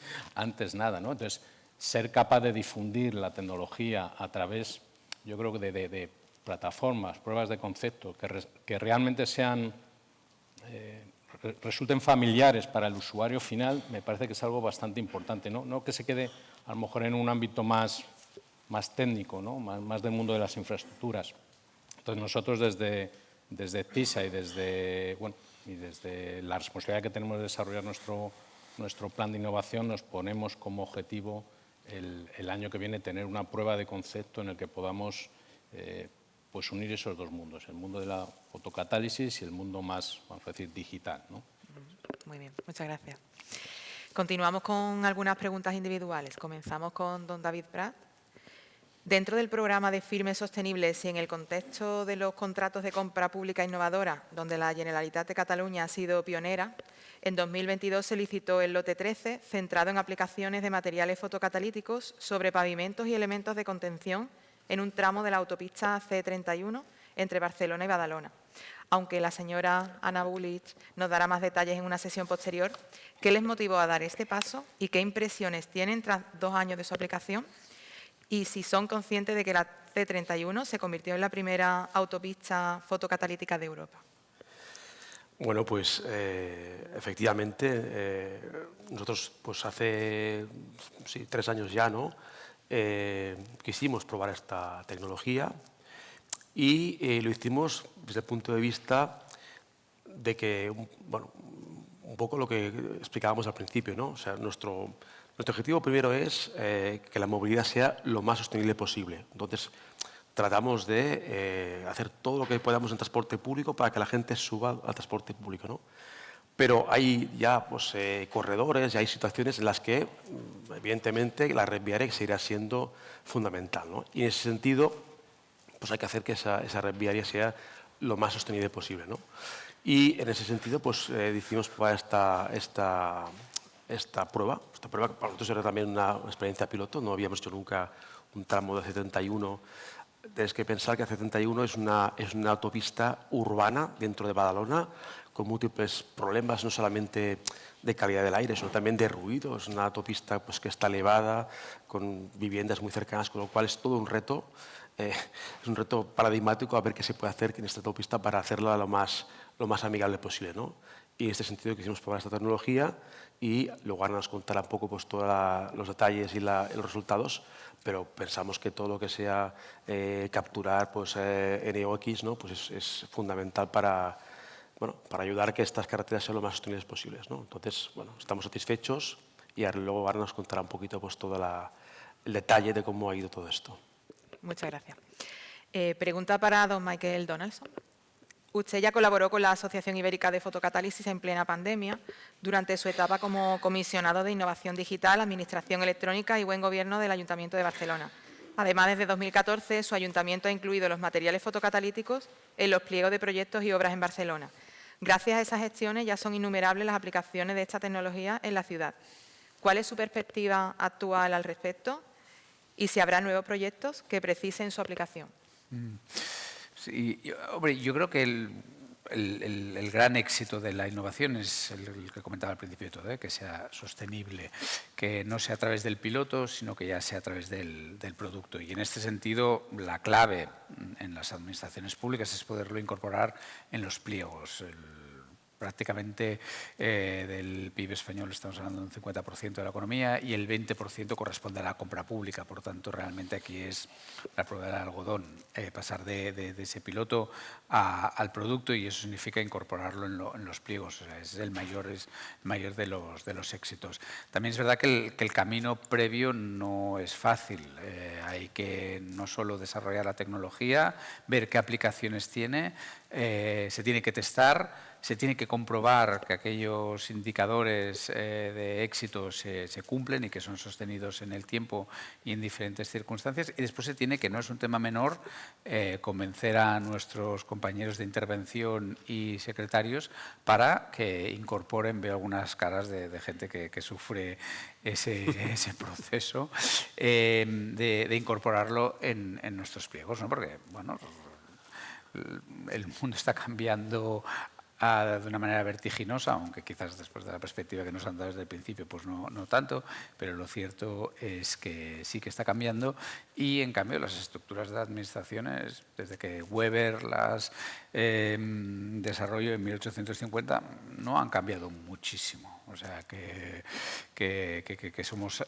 nada, ¿no? Entonces, ser capaz de difundir la tecnología a través, yo creo que de plataformas, pruebas de concepto, que realmente sean, resulten familiares para el usuario final, me parece que es algo bastante importante. No que se quede a lo mejor en un ámbito más técnico, ¿no? más del mundo de las infraestructuras. Entonces nosotros desde TISA y desde la responsabilidad que tenemos de desarrollar nuestro plan de innovación, nos ponemos como objetivo el año que viene tener una prueba de concepto en el que podamos pues unir esos dos mundos, el mundo de la fotocatálisis y el mundo más, vamos a decir, digital, ¿no? Muy bien, muchas gracias. Continuamos con algunas preguntas individuales. Comenzamos con don David Prat. Dentro del programa de firmes sostenibles y en el contexto de los contratos de compra pública innovadora, donde la Generalitat de Cataluña ha sido pionera, en 2022 se licitó el lote 13, centrado en aplicaciones de materiales fotocatalíticos sobre pavimentos y elementos de contención en un tramo de la autopista C31 entre Barcelona y Badalona. Aunque la señora Ana Bulich nos dará más detalles en una sesión posterior, ¿qué les motivó a dar este paso y qué impresiones tienen tras 2 años de su aplicación? Y si son conscientes de que la C31 se convirtió en la primera autopista fotocatalítica de Europa. Bueno, pues efectivamente, nosotros pues hace 3 años ya, ¿no? Quisimos probar esta tecnología y lo hicimos desde el punto de vista de que, bueno, un poco lo que explicábamos al principio, ¿no? O sea, nuestro objetivo primero es que la movilidad sea lo más sostenible posible. Entonces, tratamos de hacer todo lo que podamos en transporte público para que la gente suba al transporte público, ¿no? Pero hay ya pues, corredores, ya hay situaciones en las que, evidentemente, la red viaria seguirá siendo fundamental, ¿no? Y en ese sentido, pues hay que hacer que esa red viaria sea lo más sostenible posible, ¿no? Y en ese sentido, pues decidimos probar esta prueba. Esta prueba para nosotros era también una experiencia piloto, no habíamos hecho nunca un tramo de C31. Tienes que pensar que la C31 es una autopista urbana dentro de Badalona con múltiples problemas, no solamente de calidad del aire, sino también de ruido. Es una autopista pues, que está elevada, con viviendas muy cercanas, con lo cual es todo un reto. Es un reto paradigmático a ver qué se puede hacer en esta autopista para hacerla lo más amigable posible, ¿no? Y en este sentido quisimos probar esta tecnología y luego Ana nos contará un poco pues, todos los detalles y los resultados, pero pensamos que todo lo que sea capturar pues, NOx, ¿no? Pues es fundamental para ayudar a que estas carreteras sean lo más sostenibles posibles, ¿no? Entonces, bueno, estamos satisfechos y luego Ana nos contará un poquito pues, todo el detalle de cómo ha ido todo esto. Muchas gracias. Pregunta para don Michael Donaldson. Usted ya colaboró con la Asociación Ibérica de Fotocatálisis en plena pandemia durante su etapa como comisionado de Innovación Digital, Administración Electrónica y Buen Gobierno del Ayuntamiento de Barcelona. Además, desde 2014, su ayuntamiento ha incluido los materiales fotocatalíticos en los pliegos de proyectos y obras en Barcelona. Gracias a esas gestiones ya son innumerables las aplicaciones de esta tecnología en la ciudad. ¿Cuál es su perspectiva actual al respecto? Y si habrá nuevos proyectos que precisen su aplicación. Sí, hombre, yo creo que el gran éxito de la innovación es el que comentaba al principio de todo, que sea sostenible, que no sea a través del piloto, sino que ya sea a través del producto. Y en este sentido, la clave en las administraciones públicas es poderlo incorporar en los pliegos. Prácticamente del PIB español estamos hablando de un 50% de la economía y el 20% corresponde a la compra pública. Por tanto, realmente aquí es la prueba del algodón, pasar de ese piloto al producto, y eso significa incorporarlo en los pliegos. O sea, es el mayor de los éxitos. También es verdad que el camino previo no es fácil. Hay que no solo desarrollar la tecnología, ver qué aplicaciones tiene, se tiene que testar, se tiene que comprobar que aquellos indicadores de éxito se cumplen y que son sostenidos en el tiempo y en diferentes circunstancias. Y después se tiene, que no es un tema menor, convencer a nuestros compañeros de intervención y secretarios para que incorporen, veo algunas caras de gente que sufre ese proceso, de incorporarlo en nuestros pliegos, ¿no? Porque, bueno, el mundo está cambiando de una manera vertiginosa, aunque quizás después de la perspectiva que nos han dado desde el principio, pues no tanto, pero lo cierto es que sí que está cambiando y, en cambio, las estructuras de administraciones, desde que Weber las desarrolló en 1850, no han cambiado muchísimo. O sea, que somos,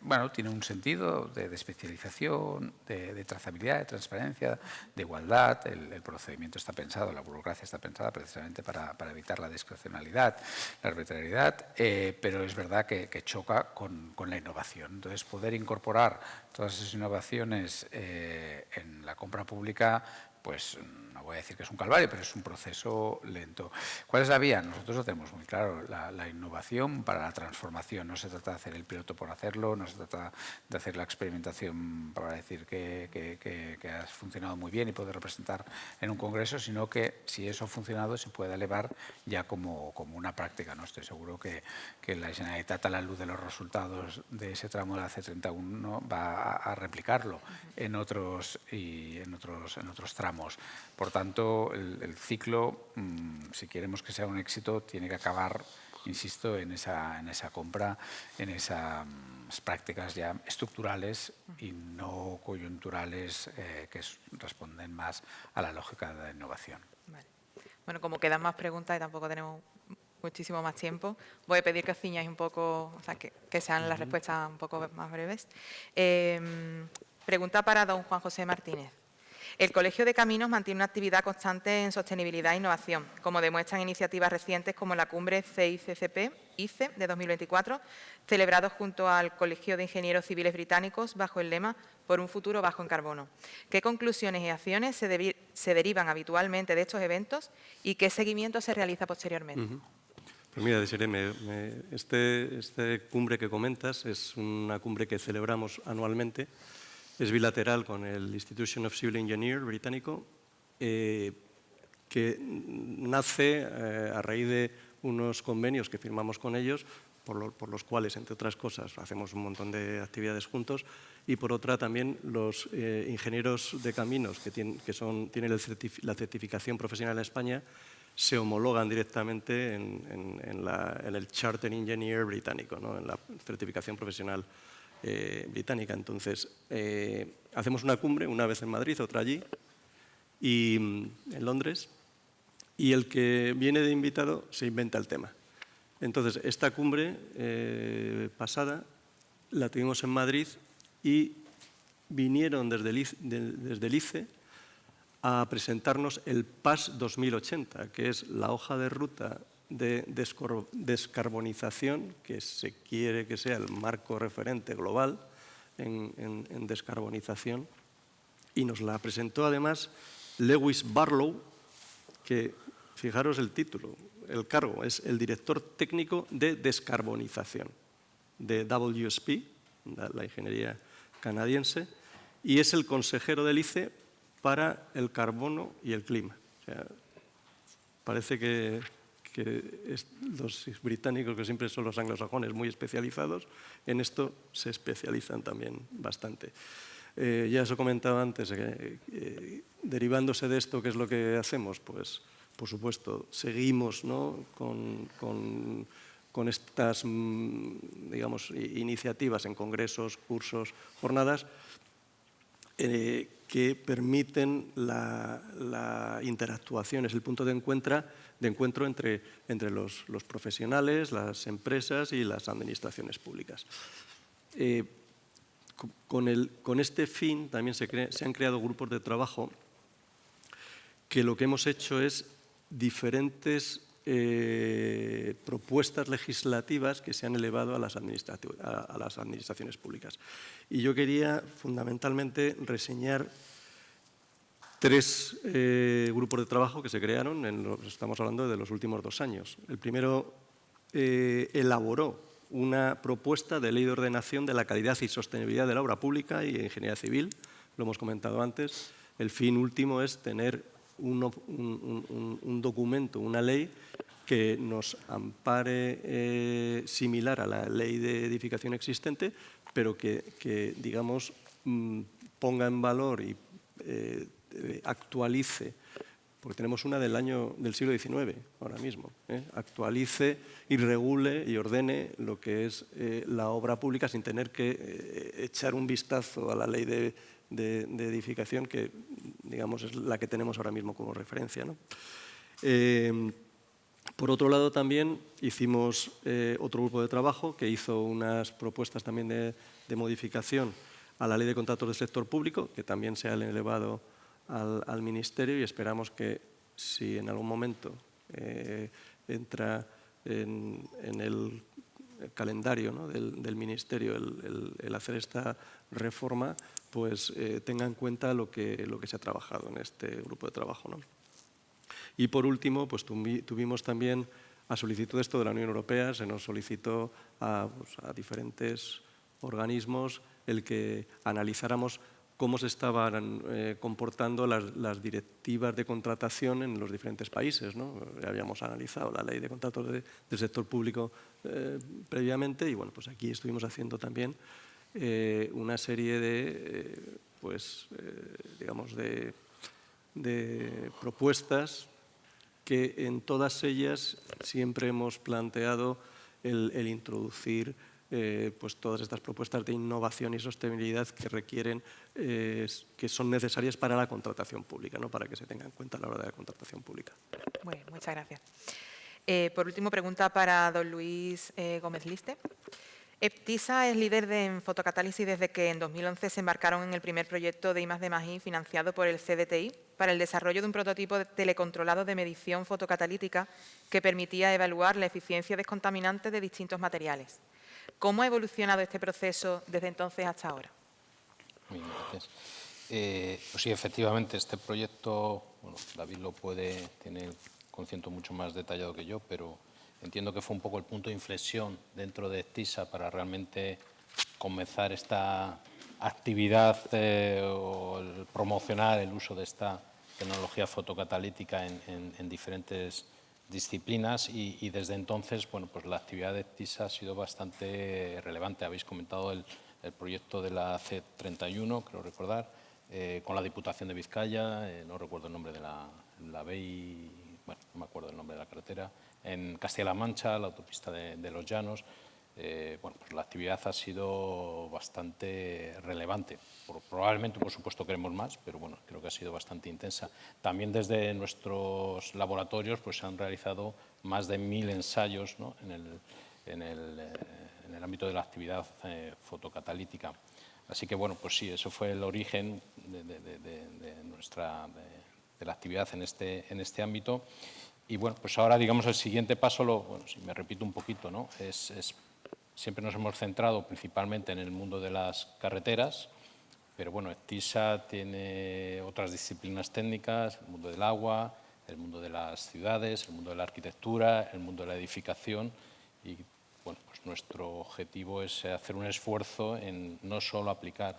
bueno, tiene un sentido de especialización, de trazabilidad, de transparencia, de igualdad. El procedimiento está pensado, la burocracia está pensada precisamente para evitar la discrecionalidad, la arbitrariedad, pero es verdad que choca con la innovación. Entonces, poder incorporar todas esas innovaciones en la compra pública, pues no voy a decir que es un calvario, pero es un proceso lento. ¿Cuál es la vía? Nosotros lo tenemos muy claro, la innovación para la transformación. No se trata de hacer el piloto por hacerlo, no se trata de hacer la experimentación para decir que ha funcionado muy bien y poder representar en un congreso, sino que si eso ha funcionado se puede elevar ya como una práctica, ¿no? Estoy seguro que la Generalitat, a la luz de los resultados de ese tramo de la C31, va a replicarlo en otros tramos. Por tanto, el ciclo, si queremos que sea un éxito, tiene que acabar, insisto, en esa compra, en esas prácticas ya estructurales y no coyunturales que responden más a la lógica de la innovación. Vale. Bueno, como quedan más preguntas y tampoco tenemos muchísimo más tiempo, voy a pedir que os ciñáis un poco, o sea, que sean las respuestas un poco más breves. Pregunta para don Juan José Martínez. El Colegio de Caminos mantiene una actividad constante en sostenibilidad e innovación, como demuestran iniciativas recientes como la cumbre CICCP ICE de 2024, celebrados junto al Colegio de Ingenieros Civiles Británicos bajo el lema "Por un futuro bajo en carbono". ¿Qué conclusiones y acciones se derivan habitualmente de estos eventos y qué seguimiento se realiza posteriormente? Pues mira, Desiree, este cumbre que comentas es una cumbre que celebramos anualmente. Es bilateral con el Institution of Civil Engineers británico, que nace a raíz de unos convenios que firmamos con ellos, por los cuales, entre otras cosas, hacemos un montón de actividades juntos, y por otra también los ingenieros de caminos que tienen la certificación profesional en España se homologan directamente en el Chartered Engineer británico, ¿no? En la certificación profesional británica. Entonces, hacemos una cumbre, una vez en Madrid, otra allí, y en Londres, y el que viene de invitado se inventa el tema. Entonces, esta cumbre pasada la tuvimos en Madrid y vinieron desde el ICE a presentarnos el PAS 2080, que es la hoja de ruta de descarbonización, que se quiere que sea el marco referente global en descarbonización, y nos la presentó además Lewis Barlow, que, fijaros el título, el cargo es el director técnico de descarbonización de WSP, la ingeniería canadiense, y es el consejero del ICE para el carbono y el clima. O sea, parece que los británicos, que siempre son los anglosajones muy especializados, en esto se especializan también bastante. Ya os he comentado antes, derivándose de esto, ¿qué es lo que hacemos? Pues, por supuesto, seguimos, ¿no?, con estas, digamos, iniciativas en congresos, cursos, jornadas, que permiten la interactuación, es el punto de encuentro entre los profesionales, las empresas y las administraciones públicas. Con este fin también se han creado grupos de trabajo que lo que hemos hecho es diferentes propuestas legislativas que se han elevado a las administraciones públicas. Y yo quería fundamentalmente reseñar 3 grupos de trabajo que se crearon, estamos hablando de los últimos 2 años. El primero elaboró una propuesta de ley de ordenación de la calidad y sostenibilidad de la obra pública y ingeniería civil, lo hemos comentado antes. El fin último es tener un documento, una ley que nos ampare similar a la ley de edificación existente, pero que digamos, ponga en valor y actualice porque tenemos una del siglo XIX ahora mismo. Actualice y regule y ordene lo que es la obra pública sin tener que echar un vistazo a la ley de edificación, que digamos es la que tenemos ahora mismo como referencia, ¿no? Por otro lado, también hicimos otro grupo de trabajo que hizo unas propuestas también de modificación a la ley de contratos del sector público, que también se han elevado al Ministerio, y esperamos que si en algún momento entra en el calendario, ¿no?, del Ministerio el hacer esta reforma, pues tenga en cuenta lo que se ha trabajado en este grupo de trabajo, ¿no? Y por último, pues tuvimos también, a solicitud de esto de la Unión Europea, se nos solicitó a diferentes organismos el que analizáramos cómo se estaban comportando las directivas de contratación en los diferentes países, ¿no? Ya habíamos analizado la ley de contratos del sector público previamente, y bueno, pues aquí estuvimos haciendo también una serie de propuestas que en todas ellas siempre hemos planteado el introducir pues todas estas propuestas de innovación y sostenibilidad que requieren, que son necesarias para la contratación pública, ¿no?, para que se tenga en cuenta a la hora de la contratación pública. Bueno, muchas gracias. Por último, pregunta para don Luis Gómez Liste. TISA es líder en fotocatálisis desde que en 2011 se embarcaron en el primer proyecto de I+D+I financiado por el CDTI para el desarrollo de un prototipo telecontrolado de medición fotocatalítica que permitía evaluar la eficiencia descontaminante de distintos materiales. ¿Cómo ha evolucionado este proceso desde entonces hasta ahora? Muy bien, gracias. Pues sí, efectivamente, este proyecto, bueno, David tiene conocimiento mucho más detallado que yo, pero entiendo que fue un poco el punto de inflexión dentro de TISA para realmente comenzar esta actividad o promocionar el uso de esta tecnología fotocatalítica en diferentes disciplinas, y desde entonces, bueno, pues la actividad de TISA ha sido bastante relevante. Habéis comentado el proyecto de la C31, creo recordar, con la Diputación de Vizcaya, no recuerdo el nombre de la BEI, bueno, no me acuerdo el nombre de la carretera, en Castilla-La Mancha, la autopista de Los Llanos. Bueno, pues la actividad ha sido bastante relevante. Probablemente, por supuesto, queremos más, pero bueno, creo que ha sido bastante intensa. También desde nuestros laboratorios pues, se han realizado más de 1000 ensayos, ¿no?, en el ámbito de la actividad fotocatalítica. Así que, bueno, pues sí, eso fue el origen de la actividad en este ámbito. Y bueno, pues ahora, digamos, el siguiente paso, bueno, si me repito un poquito, ¿no?, siempre nos hemos centrado principalmente en el mundo de las carreteras, pero bueno, TISA tiene otras disciplinas técnicas, el mundo del agua, el mundo de las ciudades, el mundo de la arquitectura, el mundo de la edificación, y bueno, pues nuestro objetivo es hacer un esfuerzo en no solo aplicar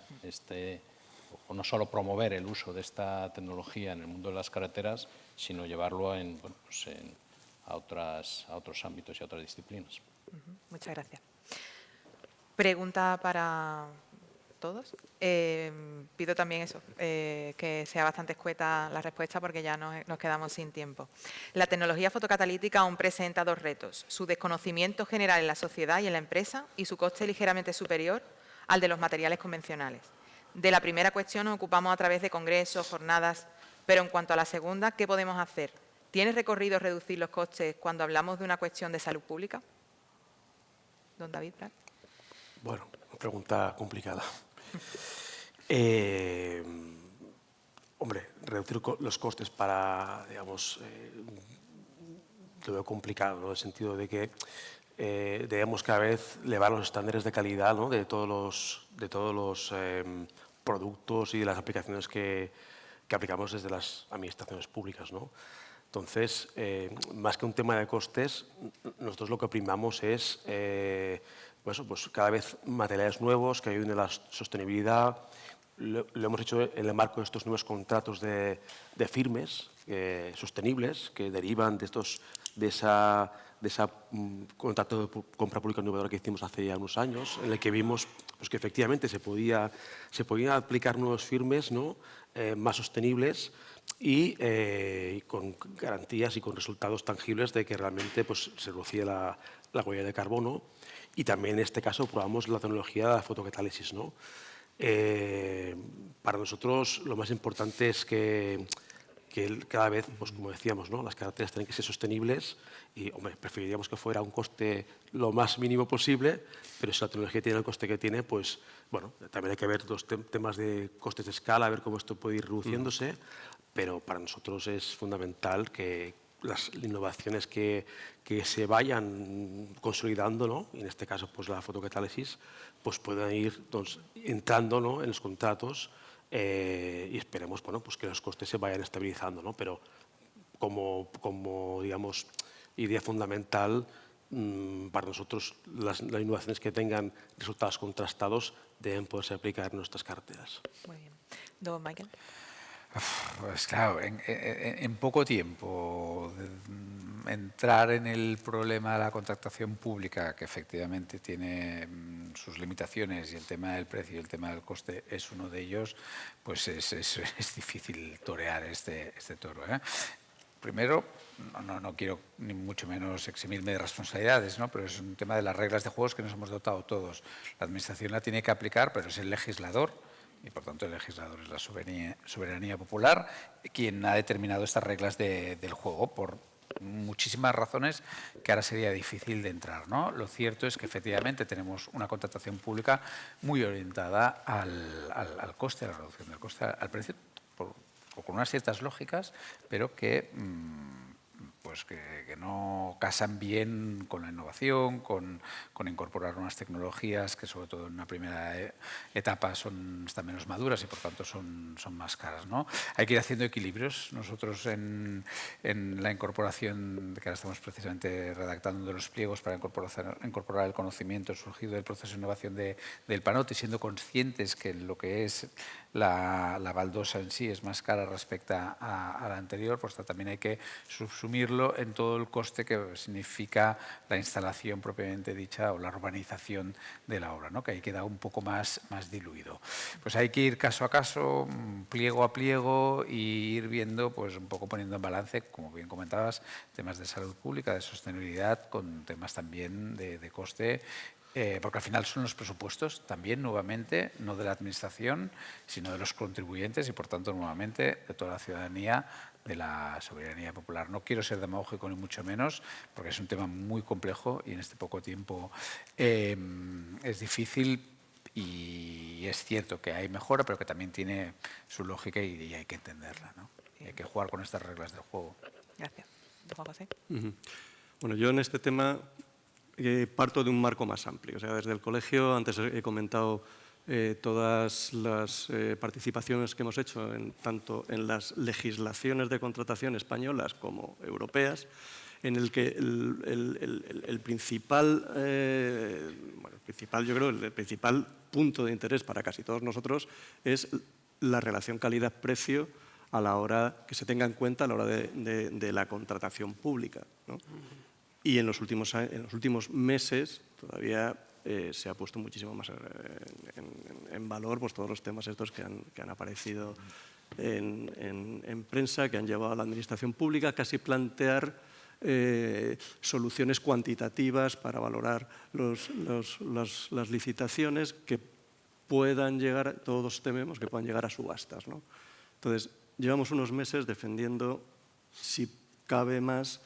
o no solo promover el uso de esta tecnología en el mundo de las carreteras, sino llevarlo a otros ámbitos y a otras disciplinas. Muchas gracias. Pregunta para todos. Pido también eso, que sea bastante escueta la respuesta porque ya nos quedamos sin tiempo. La tecnología fotocatalítica aún presenta dos retos: su desconocimiento general en la sociedad y en la empresa y su coste ligeramente superior al de los materiales convencionales. De la primera cuestión nos ocupamos a través de congresos, jornadas, pero en cuanto a la segunda, ¿qué podemos hacer? ¿Tiene recorrido reducir los costes cuando hablamos de una cuestión de salud pública? Don David Prat. Bueno, pregunta complicada. Hombre, reducir los costes para, digamos, lo veo complicado, ¿no?, en el sentido de que debemos cada vez elevar los estándares de calidad, ¿no?, de todos los productos y de las aplicaciones que aplicamos desde las administraciones públicas, ¿no? Entonces, más que un tema de costes, nosotros lo que primamos es pues cada vez materiales nuevos que ayuden a la sostenibilidad. Lo hemos hecho en el marco de estos nuevos contratos de firmes, sostenibles que derivan de esa contrato de compra pública innovadora que hicimos hace ya unos años, en el que vimos pues, que efectivamente se podían aplicar nuevos firmes, ¿no? Más sostenibles y con garantías y con resultados tangibles de que realmente pues, se reducía la huella de carbono. Y también en este caso probamos la tecnología de fotocatálisis, ¿no? Para nosotros lo más importante es que cada vez, pues como decíamos, ¿no? Las carreteras tienen que ser sostenibles y, hombre, preferiríamos que fuera un coste lo más mínimo posible, pero si la tecnología tiene el coste que tiene, pues, bueno, también hay que ver los temas de costes de escala, a ver cómo esto puede ir reduciéndose, pero para nosotros es fundamental que las innovaciones que se vayan consolidando, ¿no? En este caso, pues la fotocatálisis, pues puedan ir entrando, ¿no? En los contratos y esperemos, bueno, pues que los costes se vayan estabilizando, ¿no? Pero como digamos, idea fundamental, para nosotros las innovaciones que tengan resultados contrastados deben poderse aplicar en nuestras carteras. Muy bien. Don Michael. Pues claro, en poco tiempo entrar en el problema de la contratación pública, que efectivamente tiene sus limitaciones, y el tema del precio y el tema del coste es uno de ellos, pues es difícil torear este toro, ¿eh? Primero, no quiero ni mucho menos eximirme de responsabilidades, ¿no? Pero es un tema de las reglas de juegos que nos hemos dotado todos. La Administración la tiene que aplicar, pero es el legislador, y por tanto el legislador es la soberanía popular, quien ha determinado estas reglas del juego por muchísimas razones que ahora sería difícil de entrar, ¿no? Lo cierto es que efectivamente tenemos una contratación pública muy orientada al coste, a la reducción del coste, al precio, con unas ciertas lógicas, pero que pues que no casan bien con la innovación, con incorporar nuevas tecnologías que sobre todo en una primera etapa están menos maduras y por tanto son más caras, ¿no? Hay que ir haciendo equilibrios. Nosotros en la incorporación, que ahora estamos precisamente redactando de los pliegos para incorporar el conocimiento surgido del proceso de innovación del PANOT y siendo conscientes que lo que es la baldosa en sí es más cara respecto a la anterior, pues también hay que subsumirlo en todo el coste que significa la instalación propiamente dicha o la urbanización de la obra, ¿no? Que ahí queda un poco más diluido. Pues hay que ir caso a caso, pliego a pliego y ir viendo, pues un poco poniendo en balance, como bien comentabas, temas de salud pública, de sostenibilidad, con temas también de coste, porque al final son los presupuestos también, nuevamente, no de la Administración, sino de los contribuyentes y, por tanto, nuevamente, de toda la ciudadanía, de la soberanía popular. No quiero ser demagógico ni mucho menos, porque es un tema muy complejo y en este poco tiempo es difícil y es cierto que hay mejora, pero que también tiene su lógica y hay que entenderla, ¿no? Y hay que jugar con estas reglas del juego. Gracias. Don Juan José. Bueno, yo en este tema parto de un marco más amplio. O sea, desde el colegio, antes he comentado todas las participaciones que hemos hecho tanto en las legislaciones de contratación españolas como europeas, en el que el principal punto de interés para casi todos nosotros es la relación calidad-precio a la hora que se tenga en cuenta a la hora de la contratación pública, ¿no? Y en los últimos meses todavía se ha puesto muchísimo más en valor pues, todos los temas estos que han aparecido en prensa, que han llevado a la administración pública a casi plantear soluciones cuantitativas para valorar las licitaciones que puedan llegar, todos tememos que puedan llegar a subastas, ¿no? Entonces, llevamos unos meses defendiendo, si cabe más,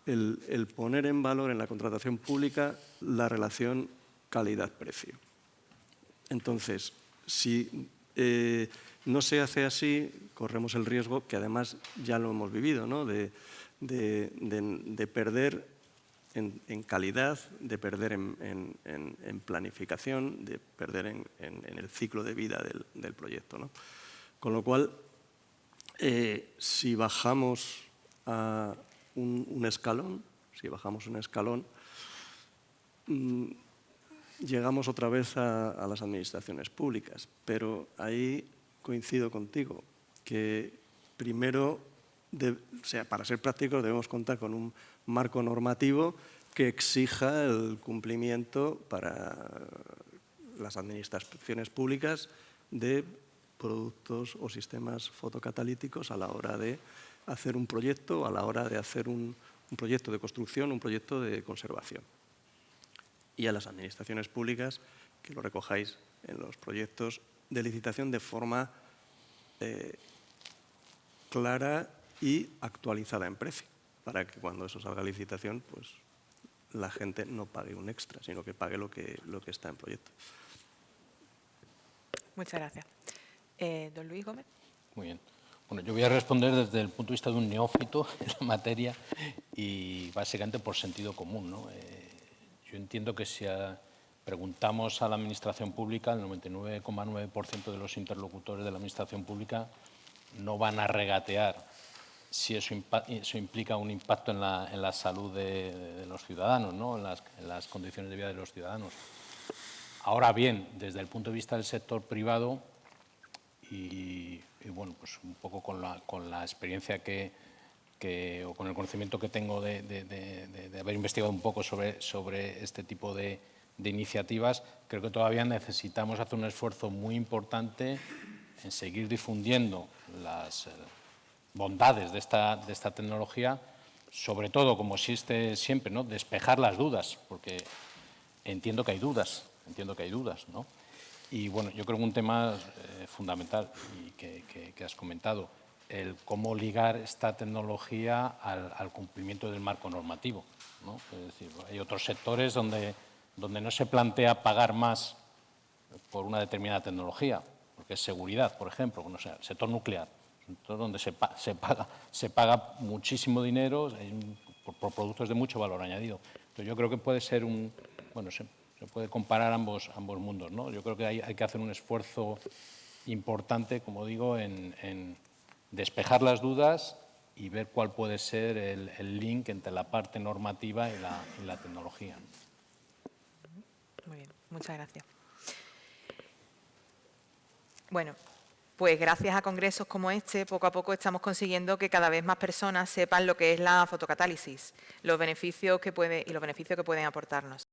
el poner en valor en la contratación pública la relación calidad-precio. Entonces, si no se hace así, corremos el riesgo, que además ya lo hemos vivido, ¿no? de perder en calidad, de perder en planificación, de perder en el ciclo de vida del proyecto, ¿no? Con lo cual, si bajamos a un escalón, llegamos otra vez a las administraciones públicas, pero ahí coincido contigo, que primero o sea, para ser prácticos debemos contar con un marco normativo que exija el cumplimiento para las administraciones públicas de productos o sistemas fotocatalíticos a la hora de hacer un proyecto, a la hora de hacer un proyecto de construcción, un proyecto de conservación. Y a las administraciones públicas que lo recojáis en los proyectos de licitación de forma clara y actualizada en precio, para que cuando eso salga a licitación, pues la gente no pague un extra, sino que pague lo que está en proyecto. Muchas gracias. Don Luis Gómez. Muy bien. Bueno, yo voy a responder desde el punto de vista de un neófito en la materia y básicamente por sentido común, ¿no? Yo entiendo que si preguntamos a la Administración Pública, el 99,9% de los interlocutores de la Administración Pública no van a regatear si eso implica un impacto en la salud de los ciudadanos, ¿no? en las condiciones de vida de los ciudadanos. Ahora bien, desde el punto de vista del sector privado y bueno, pues un poco con la experiencia o con el conocimiento que tengo de haber investigado un poco sobre este tipo de iniciativas, creo que todavía necesitamos hacer un esfuerzo muy importante en seguir difundiendo las bondades de esta tecnología, sobre todo, como existe siempre, ¿no? Despejar las dudas, porque entiendo que hay dudas, ¿no? Y bueno, yo creo que un tema fundamental y que has comentado, el cómo ligar esta tecnología al cumplimiento del marco normativo, ¿no? Es decir, hay otros sectores donde no se plantea pagar más por una determinada tecnología, porque es seguridad, por ejemplo, no sé, el sector nuclear, donde se paga muchísimo dinero por productos de mucho valor añadido. Entonces, yo creo que puede ser bueno, se puede comparar ambos mundos, ¿no? Yo creo que hay que hacer un esfuerzo importante, como digo, en despejar las dudas y ver cuál puede ser el link entre la parte normativa y la tecnología. Muy bien, muchas gracias. Bueno, pues gracias a congresos como este, poco a poco estamos consiguiendo que cada vez más personas sepan lo que es la fotocatálisis, los beneficios que pueden aportarnos.